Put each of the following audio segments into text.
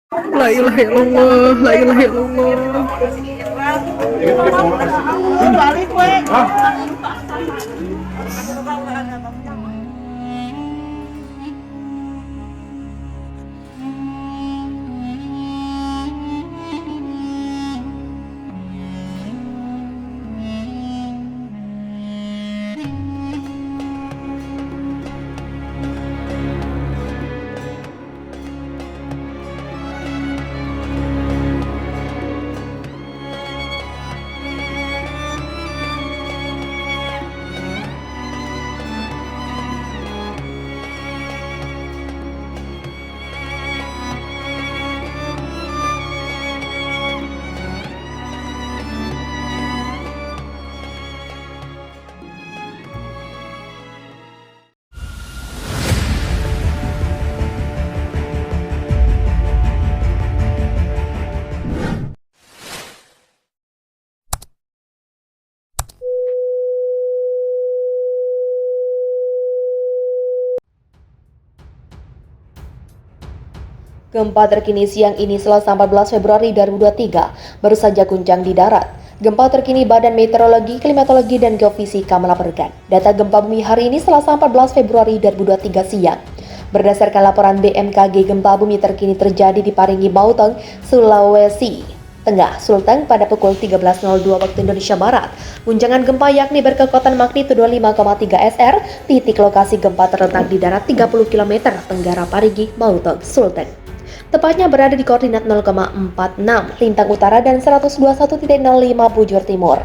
La ilaha illallah, la ilaha illallah. Balik we. Gempa terkini siang ini Selasa 14 Februari 2023 baru saja guncang di darat. Gempa terkini Badan Meteorologi, Klimatologi, dan Geofisika melaporkan. Data gempa bumi hari ini Selasa 14 Februari 2023 siang. Berdasarkan laporan BMKG, gempa bumi terkini terjadi di Parigi Bauteng, Sulawesi Tengah, Sulteng pada pukul 13.02 waktu Indonesia Barat. Guncangan gempa yakni berkekuatan magnitudo 5,3 SR. Titik lokasi gempa terletak di darat 30 km tenggara Parigi Bauteng, Sulteng. Tepatnya berada di koordinat 0,46 lintang utara dan 121.05 bujur timur.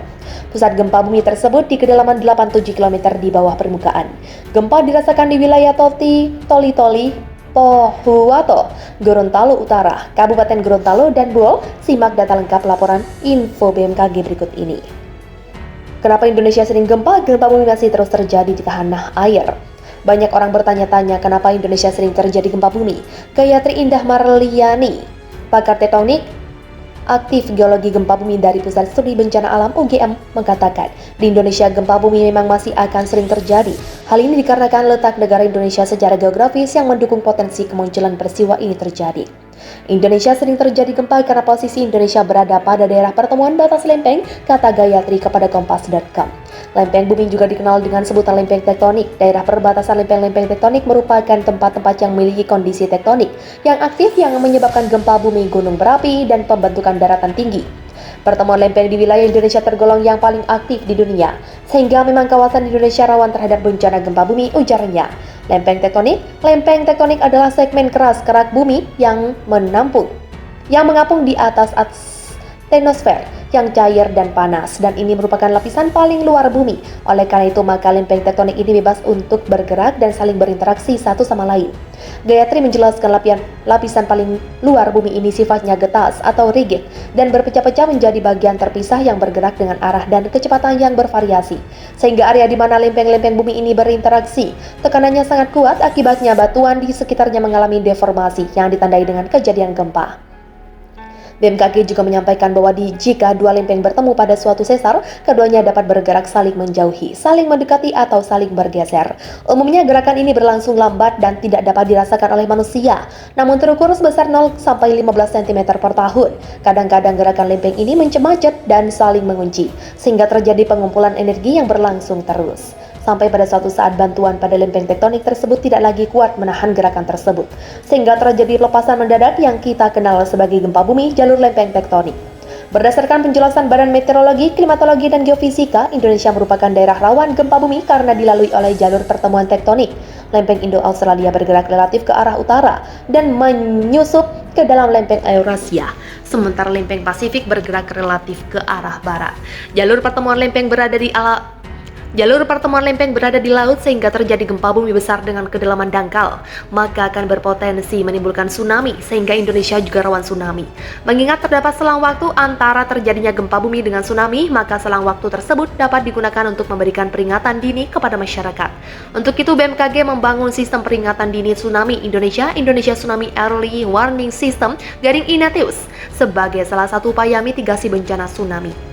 Pusat gempa bumi tersebut di kedalaman 87 km di bawah permukaan. Gempa dirasakan di wilayah Toli-Toli, Pohuwato, Gorontalo Utara, Kabupaten Gorontalo, dan Buol. Simak data lengkap laporan info BMKG berikut ini. Kenapa Indonesia sering gempa? Gempa bumi masih terus terjadi di tanah air. Banyak orang bertanya-tanya kenapa Indonesia sering terjadi gempa bumi. Gayatri Indah Marliani, pakar tektonik aktif geologi gempa bumi dari Pusat Studi Bencana Alam UGM, mengatakan di Indonesia gempa bumi memang masih akan sering terjadi. Hal ini dikarenakan letak negara Indonesia secara geografis yang mendukung potensi kemunculan peristiwa ini terjadi. Indonesia sering terjadi gempa karena posisi Indonesia berada pada daerah pertemuan batas lempeng, kata Gayatri kepada Kompas.com. Lempeng bumi juga dikenal dengan sebutan lempeng tektonik. Daerah perbatasan lempeng-lempeng tektonik merupakan tempat-tempat yang memiliki kondisi tektonik yang aktif yang menyebabkan gempa bumi, gunung berapi, dan pembentukan daratan tinggi. Pertemuan lempeng di wilayah Indonesia tergolong yang paling aktif di dunia, sehingga memang kawasan Indonesia rawan terhadap bencana gempa bumi, ujarnya. Lempeng tektonik adalah segmen keras kerak bumi yang mengapung di atas atmosfer yang cair dan panas, dan ini merupakan lapisan paling luar bumi. Oleh karena itu, maka lempeng tektonik ini bebas untuk bergerak dan saling berinteraksi satu sama lain. Gayatri menjelaskan lapisan paling luar bumi ini sifatnya getas atau rigid dan berpecah-pecah menjadi bagian terpisah yang bergerak dengan arah dan kecepatan yang bervariasi. Sehingga area di mana lempeng-lempeng bumi ini berinteraksi, tekanannya sangat kuat, akibatnya batuan di sekitarnya mengalami deformasi yang ditandai dengan kejadian gempa. BMKG juga menyampaikan bahwa jika dua lempeng bertemu pada suatu sesar, keduanya dapat bergerak saling menjauhi, saling mendekati, atau saling bergeser. Umumnya gerakan ini berlangsung lambat dan tidak dapat dirasakan oleh manusia, namun terukur sebesar 0-15 cm per tahun. Kadang-kadang gerakan lempeng ini mencemacet dan saling mengunci, sehingga terjadi pengumpulan energi yang berlangsung terus. Sampai pada suatu saat bantuan pada lempeng tektonik tersebut tidak lagi kuat menahan gerakan tersebut, sehingga terjadi lepasan mendadak yang kita kenal sebagai gempa bumi jalur lempeng tektonik. Berdasarkan penjelasan Badan Meteorologi, Klimatologi, dan Geofisika, Indonesia merupakan daerah rawan gempa bumi karena dilalui oleh jalur pertemuan tektonik. Lempeng Indo-Australia bergerak relatif ke arah utara dan menyusup ke dalam lempeng Eurasia, sementara lempeng Pasifik bergerak relatif ke arah barat. Jalur pertemuan lempeng berada di laut sehingga terjadi gempa bumi besar dengan kedalaman dangkal, maka akan berpotensi menimbulkan tsunami sehingga Indonesia juga rawan tsunami. Mengingat terdapat selang waktu antara terjadinya gempa bumi dengan tsunami, maka selang waktu tersebut dapat digunakan untuk memberikan peringatan dini kepada masyarakat. Untuk itu BMKG membangun sistem peringatan dini tsunami Indonesia Tsunami Early Warning System (INATEUS) sebagai salah satu upaya mitigasi bencana tsunami.